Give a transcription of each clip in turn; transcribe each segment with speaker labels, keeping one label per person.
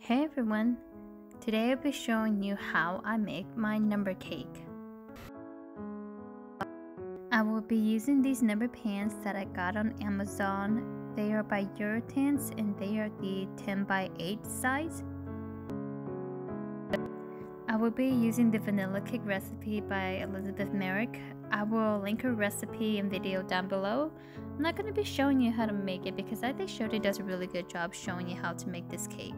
Speaker 1: Hey everyone! Today I'll be showing you how I make my number cake. I will be using these number pans that I got on Amazon. They are by Eurotins and they are the 10 by 8 size. I will be using the vanilla cake recipe by Liz Marek. I will link her recipe and video down below. I'm not going to be showing you how to make it because I think Shodi does a really good job showing you how to make this cake.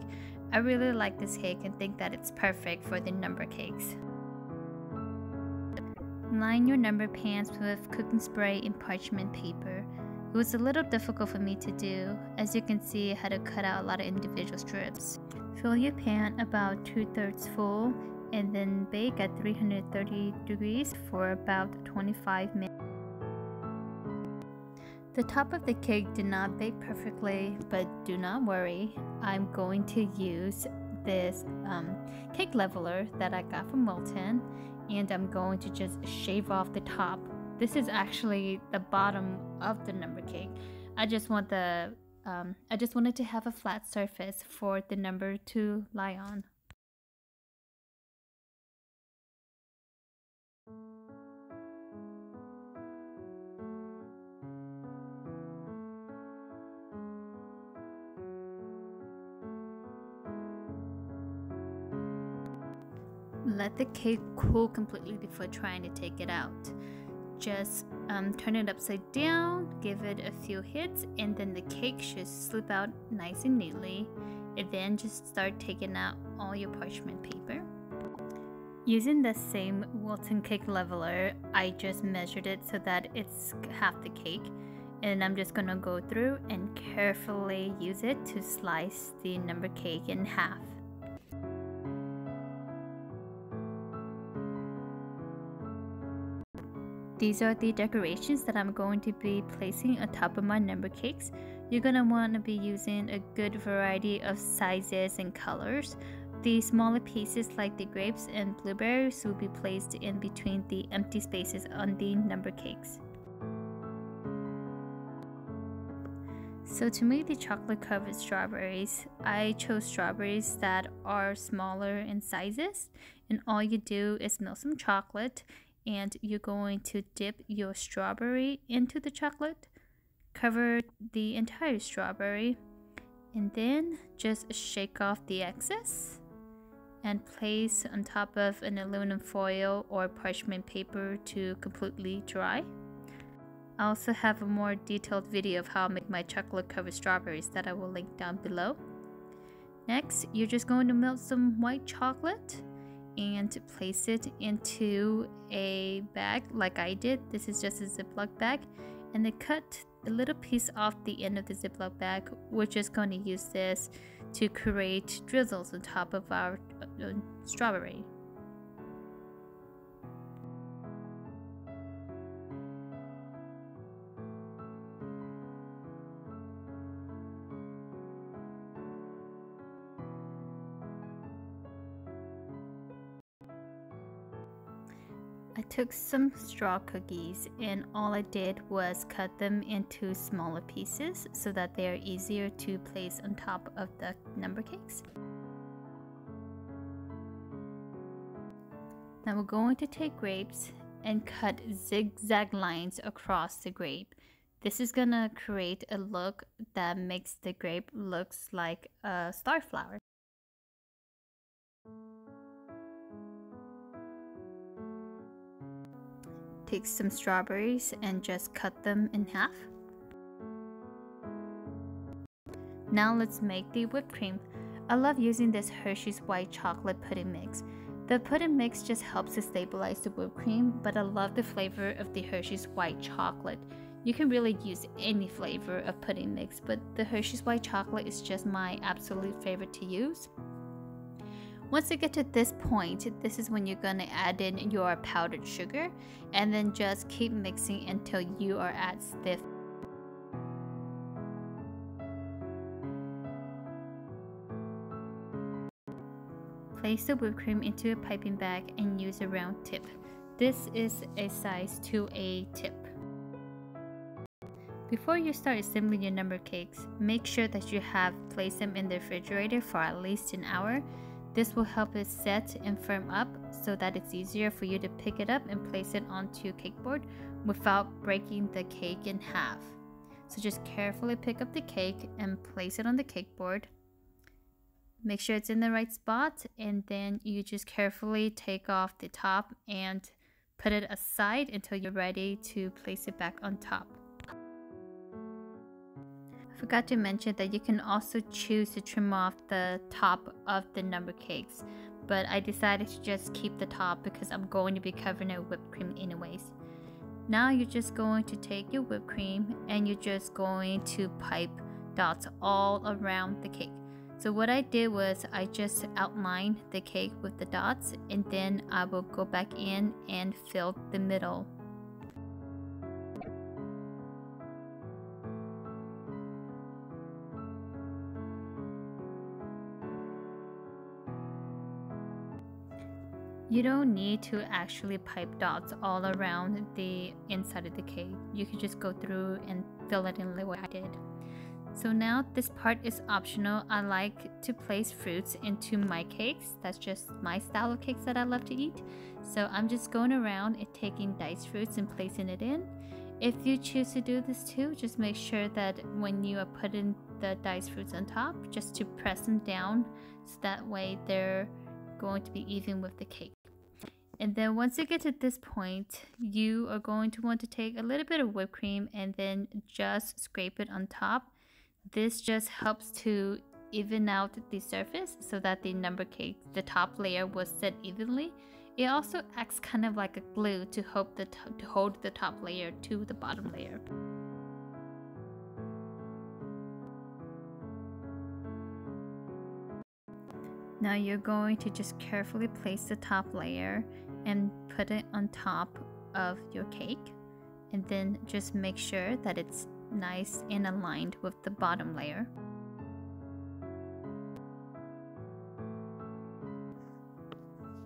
Speaker 1: I really like this cake and think that it's perfect for the number cakes. Line your number pans with cooking spray and parchment paper. It was a little difficult for me to do. As you can see, I had to cut out a lot of individual strips. Fill your pan about 2/3 full and then bake at 330 degrees for about 25 minutes. The top of the cake did not bake perfectly, but do not worry. I'm going to use this cake leveler that I got from Wilton, and I'm going to just shave off the top. This is actually the bottom of the number cake. I just wanted to have a flat surface for the number to lie on. Let the cake cool completely before trying to take it out. Just turn it upside down, give it a few hits, and then the cake should slip out nice and neatly. And then just start taking out all your parchment paper. Using the same Wilton Cake leveler, I just measured it so that it's half the cake. And I'm just gonna go through and carefully use it to slice the number cake in half. These are the decorations that I'm going to be placing on top of my number cakes. You're going to want to be using a good variety of sizes and colors. The smaller pieces like the grapes and blueberries will be placed in between the empty spaces on the number cakes. So to make the chocolate covered strawberries, I chose strawberries that are smaller in sizes, and all you do is melt some chocolate and you're going to dip your strawberry into the chocolate, cover the entire strawberry, and then just shake off the excess and place on top of an aluminum foil or parchment paper to completely dry. I also have a more detailed video of how I make my chocolate covered strawberries that I will link down below. Next, you're just going to melt some white chocolate and place it into a bag like I did. This is just a Ziploc bag, and then cut a little piece off the end of the Ziploc bag. We're just going to use this to create drizzles on top of our strawberry. I took some straw cookies and all I did was cut them into smaller pieces so that they are easier to place on top of the number cakes. Now we're going to take grapes and cut zigzag lines across the grape. This is gonna create a look that makes the grape looks like a star flower. Take some strawberries and just cut them in half. Now let's make the whipped cream. I love using this Hershey's white chocolate pudding mix. The pudding mix just helps to stabilize the whipped cream, but I love the flavor of the Hershey's white chocolate. You can really use any flavor of pudding mix, but the Hershey's white chocolate is just my absolute favorite to use. Once you get to this point, this is when you're going to add in your powdered sugar, and then just keep mixing until you are at stiff. Place the whipped cream into a piping bag and use a round tip. This is a size 2A tip. Before you start assembling your number cakes, make sure that you have placed them in the refrigerator for at least an hour. This will help it set and firm up so that it's easier for you to pick it up and place it onto your cake board without breaking the cake in half. So just carefully pick up the cake and place it on the cake board. Make sure it's in the right spot, and then you just carefully take off the top and put it aside until you're ready to place it back on top. I forgot to mention that you can also choose to trim off the top of the number cakes, but I decided to just keep the top because I'm going to be covering it with whipped cream anyways. Now you're just going to take your whipped cream and you're just going to pipe dots all around the cake. So what I did was I just outlined the cake with the dots, and then I will go back in and fill the middle. You don't need to actually pipe dots all around the inside of the cake. You can just go through and fill it in the way I did. So now this part is optional. I like to place fruits into my cakes. That's just my style of cakes that I love to eat. So I'm just going around and taking diced fruits and placing it in. If you choose to do this too, just make sure that when you are putting the diced fruits on top, just to press them down so that way they're going to be even with the cake. And then once you get to this point, you are going to want to take a little bit of whipped cream and then just scrape it on top. This just helps to even out the surface so that the number cake, the top layer, will sit evenly. It also acts kind of like a glue to hold the top layer to the bottom layer. Now you're going to just carefully place the top layer and put it on top of your cake, and then just make sure that it's nice and aligned with the bottom layer.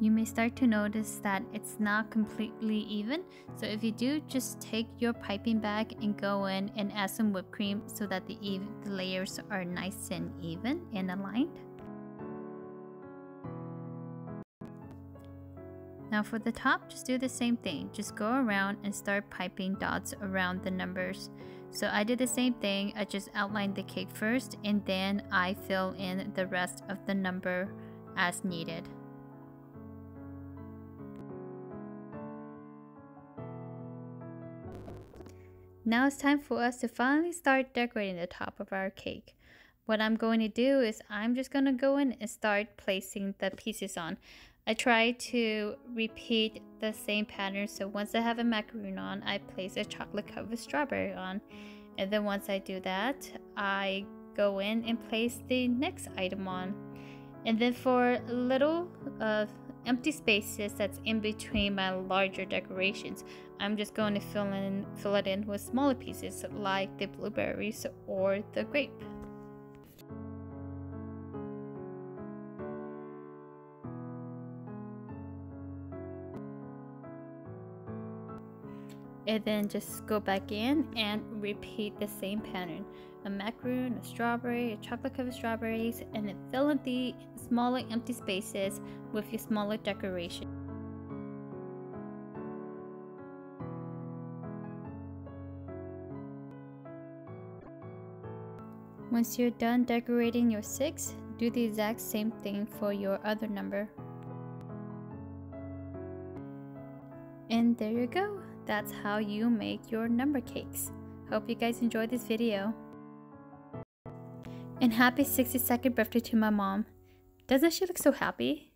Speaker 1: You may start to notice that it's not completely even, so if you do, just take your piping bag and go in and add some whipped cream so that the layers are nice and even and aligned. Now for the top, just do the same thing. Just go around and start piping dots around the numbers. So I did the same thing. I just outlined the cake first, and then I fill in the rest of the number as needed. Now it's time for us to finally start decorating the top of our cake. What I'm going to do is I'm just going to go in and start placing the pieces on. I try to repeat the same pattern, so once I have a macaroon on, I place a chocolate covered strawberry on, and then once I do that, I go in and place the next item on. And then for little empty spaces that's in between my larger decorations, I'm just going to fill it in with smaller pieces like the blueberries or the grape. And then just go back in and repeat the same pattern. A macaroon, a strawberry, a chocolate covered strawberries, and then fill in the smaller empty spaces with your smaller decoration. Once you're done decorating your 6, do the exact same thing for your other number. And there you go. That's how you make your number cakes. Hope you guys enjoyed this video. And happy 62nd birthday to my mom. Doesn't she look so happy?